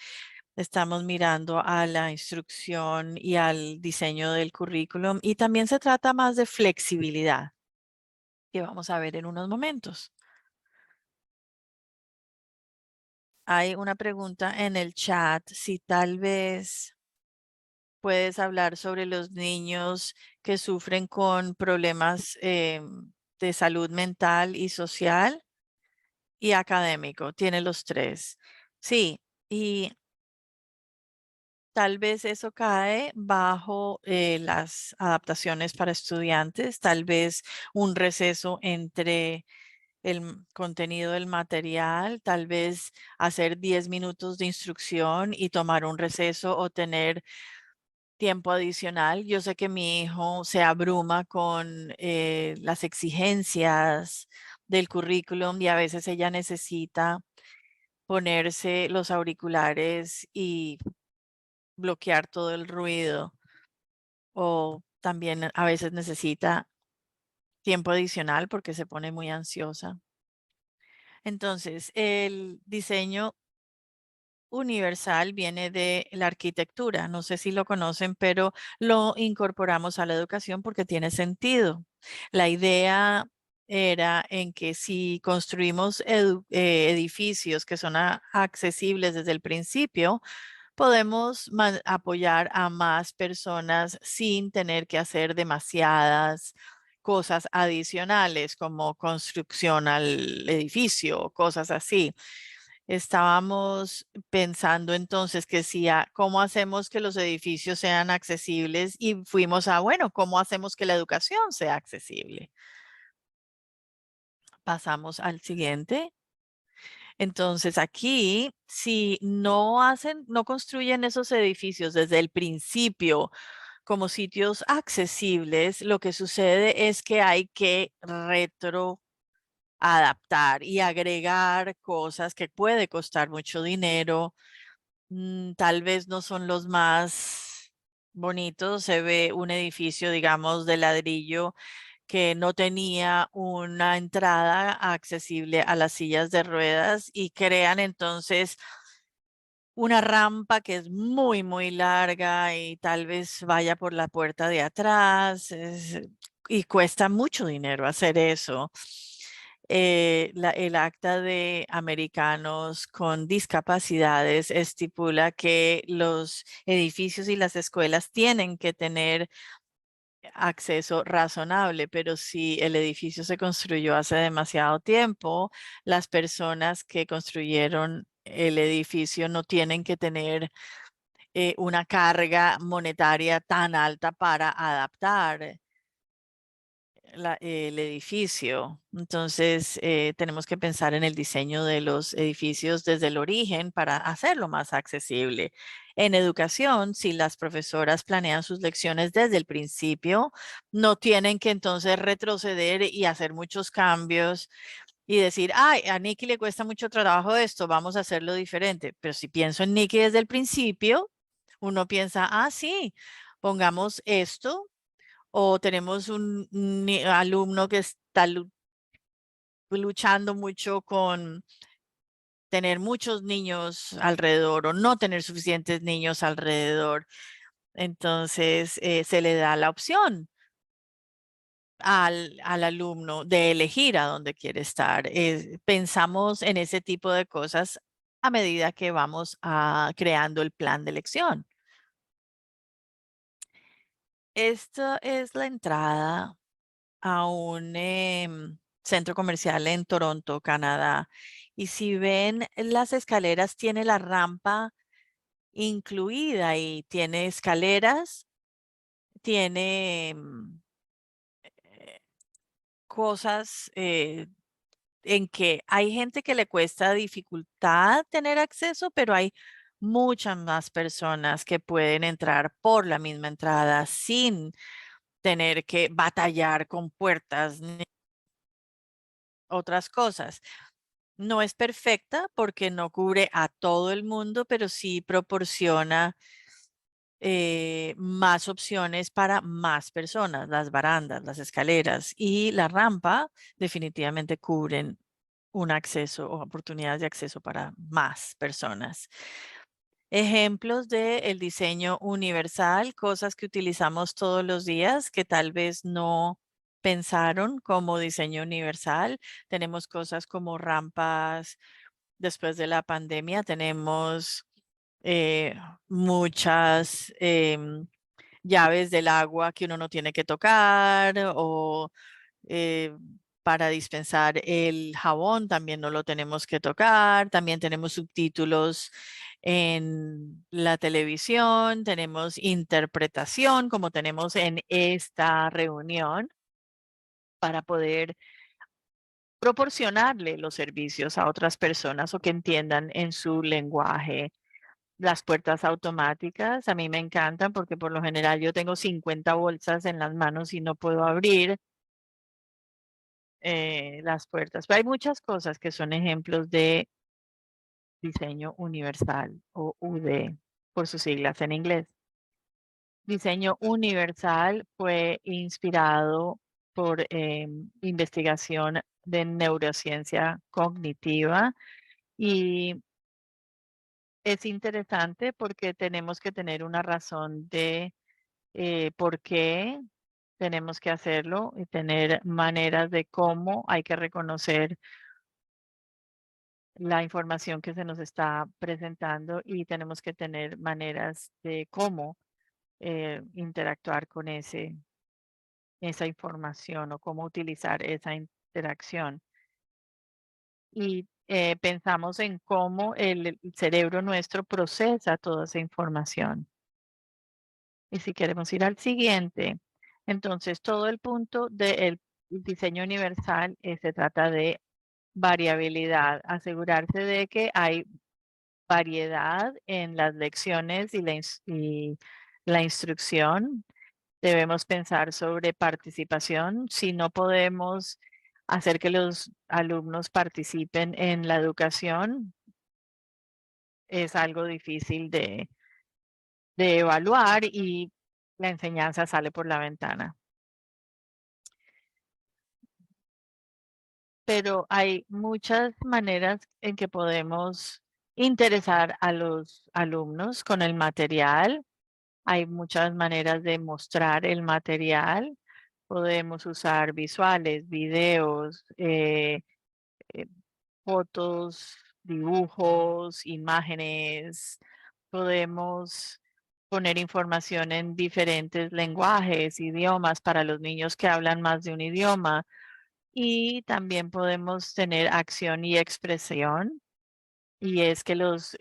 Estamos mirando a la instrucción y al diseño del currículum y también se trata más de flexibilidad, que vamos a ver en unos momentos. Hay una pregunta en el chat, si tal vez puedes hablar sobre los niños que sufren con problemas de salud mental y social y académico. Tiene los tres. Sí, y tal vez eso cae bajo las adaptaciones para estudiantes, tal vez un receso entre el contenido del material, tal vez hacer 10 minutos de instrucción y tomar un receso o tener tiempo adicional. Yo sé que mi hijo se abruma con las exigencias del currículum y a veces ella necesita ponerse los auriculares y bloquear todo el ruido o también a veces necesita tiempo adicional porque se pone muy ansiosa. Entonces, el diseño universal viene de la arquitectura. No sé si lo conocen, pero lo incorporamos a la educación porque tiene sentido. La idea era en que si construimos edificios que son accesibles desde el principio, podemos apoyar a más personas sin tener que hacer demasiadas cosas adicionales como construcción al edificio, cosas así. Estábamos pensando entonces que si, ¿cómo hacemos que los edificios sean accesibles? Y fuimos a, bueno, ¿cómo hacemos que la educación sea accesible? Pasamos al siguiente. Entonces aquí, si no construyen esos edificios desde el principio como sitios accesibles, lo que sucede es que hay que retroadaptar y agregar cosas que puede costar mucho dinero. Tal vez no son los más bonitos. Se ve un edificio, digamos, de ladrillo que no tenía una entrada accesible a las sillas de ruedas y crean entonces una rampa que es muy, muy larga y tal vez vaya por la puerta de atrás y cuesta mucho dinero hacer eso. El Acta de Americanos con Discapacidades estipula que los edificios y las escuelas tienen que tener acceso razonable, pero si el edificio se construyó hace demasiado tiempo, las personas que construyeron el edificio no tienen que tener una carga monetaria tan alta para adaptar el edificio. Entonces, tenemos que pensar en el diseño de los edificios desde el origen para hacerlo más accesible. En educación, si las profesoras planean sus lecciones desde el principio, no tienen que entonces retroceder y hacer muchos cambios y decir, ay, a Nikki le cuesta mucho trabajo esto, vamos a hacerlo diferente. Pero si pienso en Nikki desde el principio, uno piensa, ah, sí, pongamos esto o tenemos un alumno que está luchando mucho con tener muchos niños alrededor o no tener suficientes niños alrededor. Entonces, se le da la opción al alumno de elegir a dónde quiere estar. Pensamos en ese tipo de cosas a medida que vamos creando el plan de elección. Esto es la entrada a un centro comercial en Toronto, Canadá. Y si ven las escaleras, tiene la rampa incluida y tiene escaleras, tiene cosas en que hay gente que le cuesta dificultad tener acceso, pero hay muchas más personas que pueden entrar por la misma entrada sin tener que batallar con puertas ni otras cosas. No es perfecta porque no cubre a todo el mundo, pero sí proporciona más opciones para más personas. Las barandas, las escaleras y la rampa definitivamente cubren un acceso o oportunidades de acceso para más personas. Ejemplos del diseño universal, cosas que utilizamos todos los días que tal vez no pensaron como diseño universal. Tenemos cosas como rampas. Después de la pandemia tenemos eh, muchas llaves del agua que uno no tiene que tocar o eh, para dispensar el jabón también no lo tenemos que tocar. También tenemos subtítulos en la televisión, tenemos interpretación como tenemos en esta reunión para poder proporcionarle los servicios a otras personas o que entiendan en su lenguaje. Las puertas automáticas a mí me encantan porque por lo general yo tengo 50 bolsas en las manos y no puedo abrir las puertas. Pero hay muchas cosas que son ejemplos de diseño universal o UD por sus siglas en inglés. Diseño universal fue inspirado por investigación de neurociencia cognitiva y es interesante porque tenemos que tener una razón de por qué tenemos que hacerlo y tener maneras de cómo hay que reconocer la información que se nos está presentando y tenemos que tener maneras de cómo interactuar con esa información o cómo utilizar esa interacción. Y pensamos en cómo el cerebro nuestro procesa toda esa información. Y si queremos ir al siguiente, entonces todo el punto del diseño universal se trata de variabilidad, asegurarse de que hay variedad en las lecciones y la instrucción. Debemos pensar sobre participación. Si no podemos hacer que los alumnos participen en la educación, es algo difícil de evaluar y la enseñanza sale por la ventana. Pero hay muchas maneras en que podemos interesar a los alumnos con el material. Hay muchas maneras de mostrar el material. Podemos usar visuales, videos, eh, fotos, dibujos, imágenes. Podemos poner información en diferentes lenguajes, idiomas para los niños que hablan más de un idioma. Y también podemos tener acción y expresión. Y es que los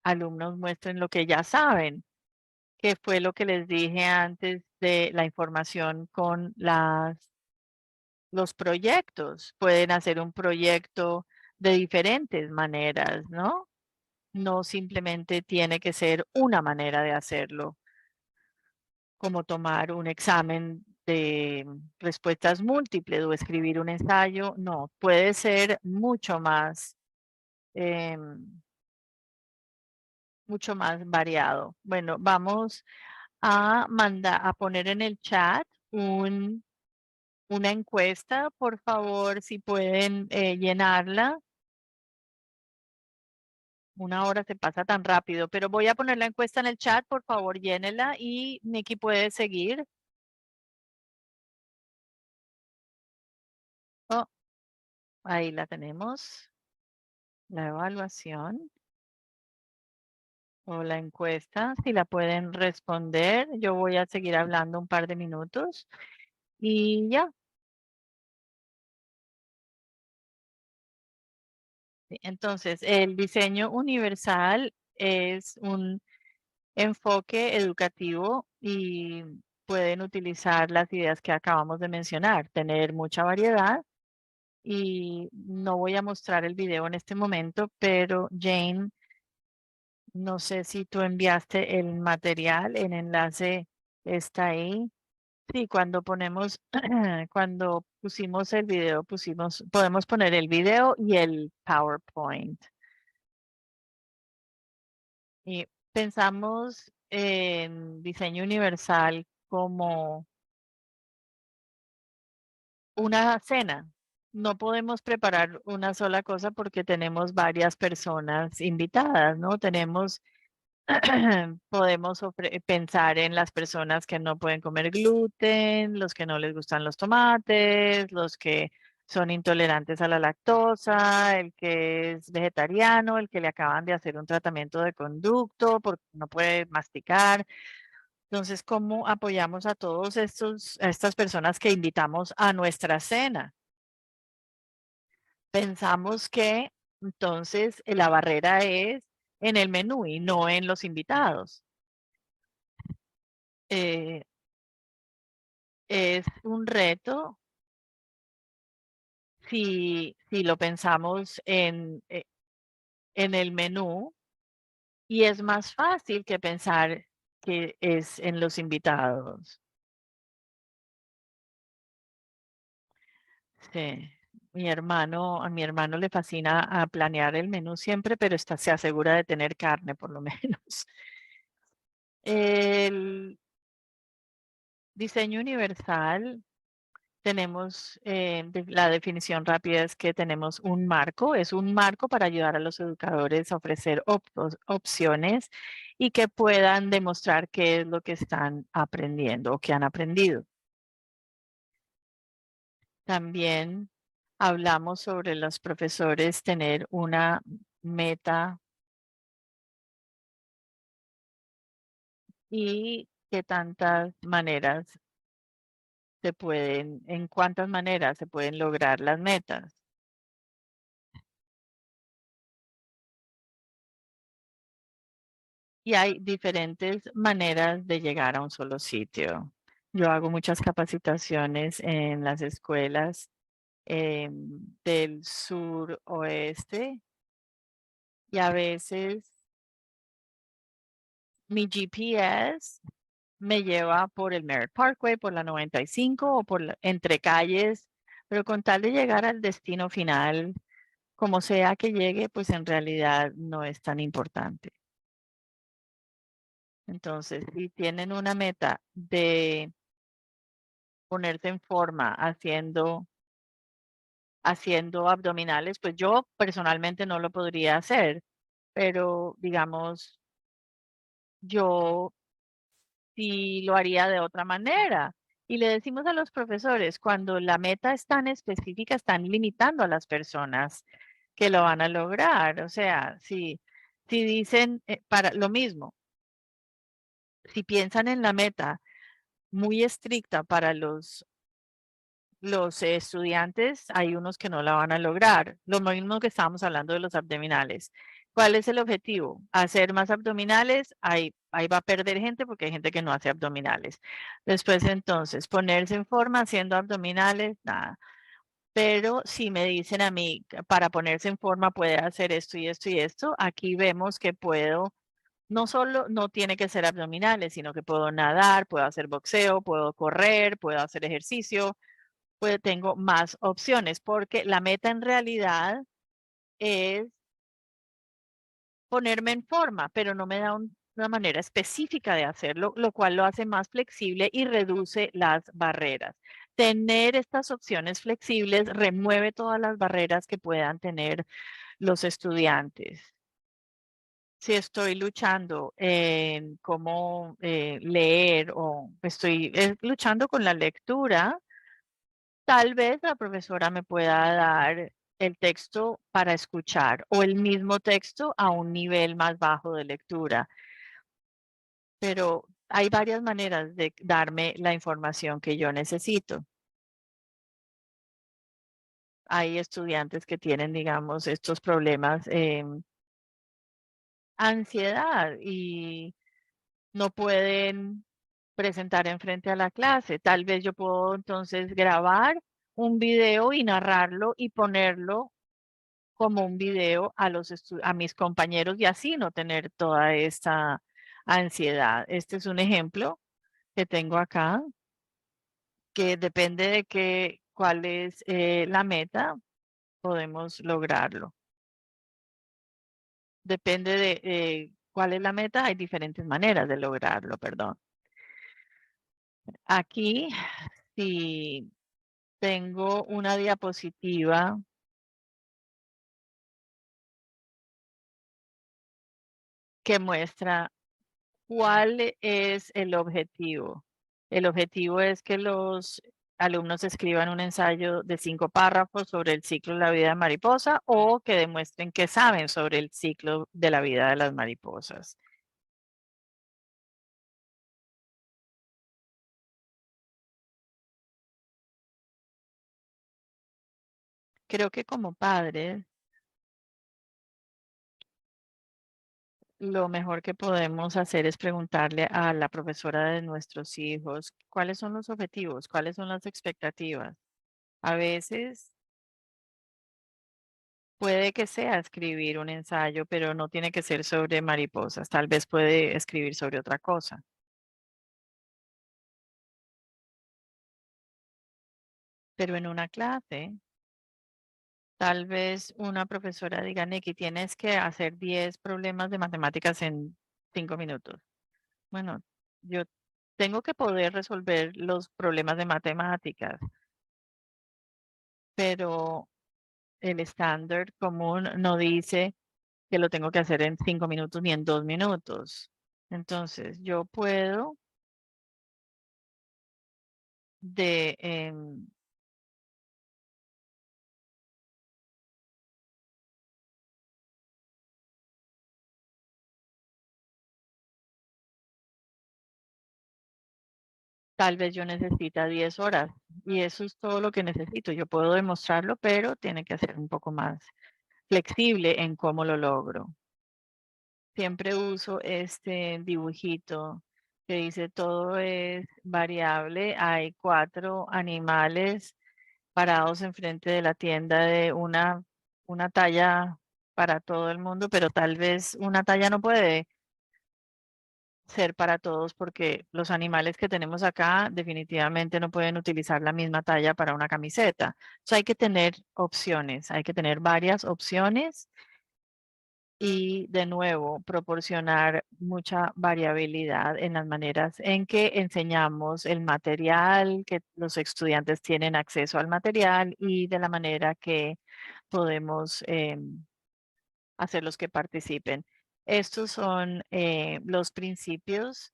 alumnos muestren lo que ya saben, que fue lo que les dije antes de la información con los proyectos. Pueden hacer un proyecto de diferentes maneras, ¿no? No simplemente tiene que ser una manera de hacerlo, como tomar un examen de respuestas múltiples o escribir un ensayo. No, puede ser em, mucho más variado. Bueno, vamos a poner en el chat una encuesta, por favor, si pueden llenarla. Una hora se pasa tan rápido, pero voy a poner la encuesta en el chat, por favor, llénela y Nikki puede seguir. Oh, ahí la tenemos, la evaluación o la encuesta. Si la pueden responder, yo voy a seguir hablando un par de minutos y ya. Entonces, el diseño universal es un enfoque educativo y pueden utilizar las ideas que acabamos de mencionar, tener mucha variedad. Y no voy a mostrar el video en este momento, pero Jane, no sé si tú enviaste el material, el enlace está ahí. Sí, cuando ponemos, cuando pusimos el video, podemos poner el video y el PowerPoint. Y pensamos en diseño universal como una cena. No podemos preparar una sola cosa porque tenemos varias personas invitadas, ¿no? Podemos pensar en las personas que no pueden comer gluten, los que no les gustan los tomates, los que son intolerantes a la lactosa, el que es vegetariano, el que le acaban de hacer un tratamiento de conducto porque no puede masticar. Entonces, ¿cómo apoyamos a a estas personas que invitamos a nuestra cena? Pensamos que entonces la barrera es en el menú y no en los invitados. Eh, es un reto si lo pensamos en el menú y es más fácil que pensar que es en los invitados. Sí. A mi hermano le fascina a planear el menú siempre, pero se asegura de tener carne por lo menos. El diseño universal, tenemos la definición rápida es que tenemos un marco, es un marco para ayudar a los educadores a ofrecer opciones y que puedan demostrar qué es lo que están aprendiendo o que han aprendido. También hablamos sobre los profesores tener una meta y qué tantas maneras en cuántas maneras se pueden lograr las metas. Y hay diferentes maneras de llegar a un solo sitio. Yo hago muchas capacitaciones en las escuelas del sur oeste y a veces mi GPS me lleva por el Merritt Parkway, por la 95 o entre calles, pero con tal de llegar al destino final, como sea que llegue, pues en realidad no es tan importante. Entonces, si tienen una meta de ponerse en forma haciendo abdominales, pues yo personalmente no lo podría hacer, pero digamos, yo sí lo haría de otra manera. Y le decimos a los profesores, cuando la meta es tan específica, están limitando a las personas que lo van a lograr. O sea, si dicen para lo mismo, si piensan en la meta muy estricta para los estudiantes, hay unos que no la van a lograr. Lo mismo que estábamos hablando de los abdominales. ¿Cuál es el objetivo? Hacer más abdominales, ahí va a perder gente porque hay gente que no hace abdominales. Después entonces, ponerse en forma haciendo abdominales, nada. Pero si me dicen a mí, para ponerse en forma puede hacer esto y esto y esto, aquí vemos que puedo, no solo, no tiene que ser abdominales, sino que puedo nadar, puedo hacer boxeo, puedo correr, puedo hacer ejercicio, pues tengo más opciones, porque la meta en realidad es ponerme en forma, pero no me da una manera específica de hacerlo, lo cual lo hace más flexible y reduce las barreras. Tener estas opciones flexibles remueve todas las barreras que puedan tener los estudiantes. Si estoy luchando en cómo leer o estoy luchando con la lectura, tal vez la profesora me pueda dar el texto para escuchar o el mismo texto a un nivel más bajo de lectura, pero hay varias maneras de darme la información que yo necesito. Hay estudiantes que tienen, digamos, estos problemas, ansiedad y no pueden presentar en frente a la clase. Tal vez yo puedo entonces grabar un video y narrarlo y ponerlo como un video a mis compañeros y así no tener toda esta ansiedad. Este es un ejemplo que tengo acá, que depende de cuál es la meta, podemos lograrlo. Depende de cuál es la meta, hay diferentes maneras de lograrlo, perdón. Aquí, si tengo una diapositiva que muestra ¿cuál es el objetivo? El objetivo es que los alumnos escriban un ensayo de 5 párrafos sobre el ciclo de la vida de mariposa o que demuestren que saben sobre el ciclo de la vida de las mariposas. Creo que como padres, lo mejor que podemos hacer es preguntarle a la profesora de nuestros hijos cuáles son los objetivos, cuáles son las expectativas. A veces puede que sea escribir un ensayo, pero no tiene que ser sobre mariposas. Tal vez puede escribir sobre otra cosa. Pero en una clase, tal vez una profesora diga, Nikki, tienes que hacer 10 problemas de matemáticas en 5 minutos. Bueno, yo tengo que poder resolver los problemas de matemáticas, pero el estándar común no dice que lo tengo que hacer en 5 minutos ni en 2 minutos. Entonces, yo puedo de tal vez yo necesita 10 horas y eso es todo lo que necesito. Yo puedo demostrarlo, pero tiene que ser un poco más flexible en cómo lo logro. Siempre uso este dibujito que dice todo es variable. Hay 4 animales parados enfrente de la tienda de una talla para todo el mundo, pero tal vez una talla no puede ser para todos porque los animales que tenemos acá definitivamente no pueden utilizar la misma talla para una camiseta. Hay que tener opciones, hay que tener varias opciones y de nuevo proporcionar mucha variabilidad en las maneras en que enseñamos el material, que los estudiantes tienen acceso al material y de la manera que podemos hacerlos que participen. Estos son los principios,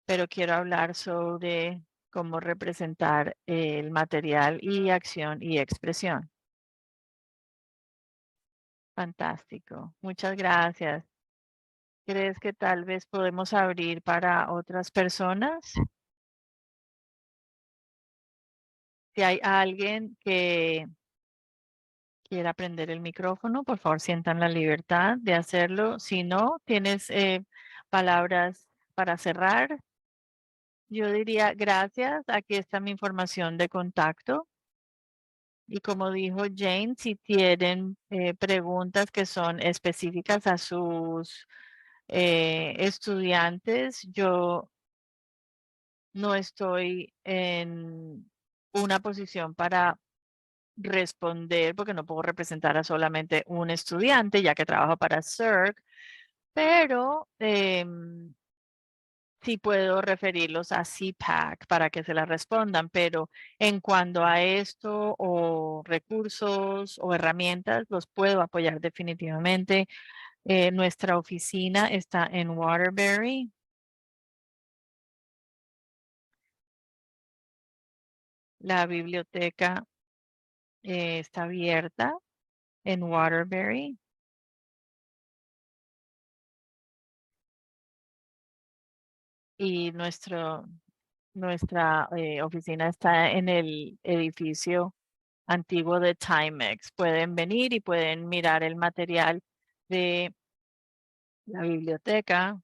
pero quiero hablar sobre cómo representar el material y acción y expresión. Fantástico. Muchas gracias. ¿Crees que tal vez podemos abrir para otras personas? Si hay alguien que quiera prender el micrófono, por favor sientan la libertad de hacerlo. Si no, tienes palabras para cerrar. Yo diría gracias. Aquí está mi información de contacto. Y como dijo Jane, si tienen preguntas que son específicas a sus estudiantes, yo no estoy en una posición para responder porque no puedo representar a solamente un estudiante, ya que trabajo para CERC, pero sí puedo referirlos a CPAC para que se la respondan, pero en cuanto a esto o recursos o herramientas, los puedo apoyar definitivamente. Nuestra oficina está en Waterbury. La biblioteca está abierta en Waterbury y nuestra oficina está en el edificio antiguo de Timex. Pueden venir y pueden mirar el material de la biblioteca.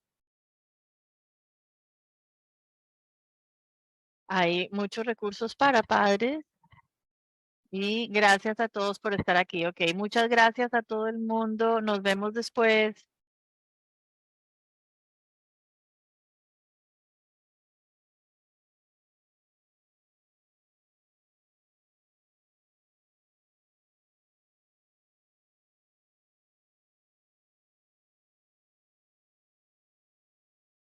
Hay muchos recursos para padres y gracias a todos por estar aquí. Ok, muchas gracias a todo el mundo. Nos vemos después.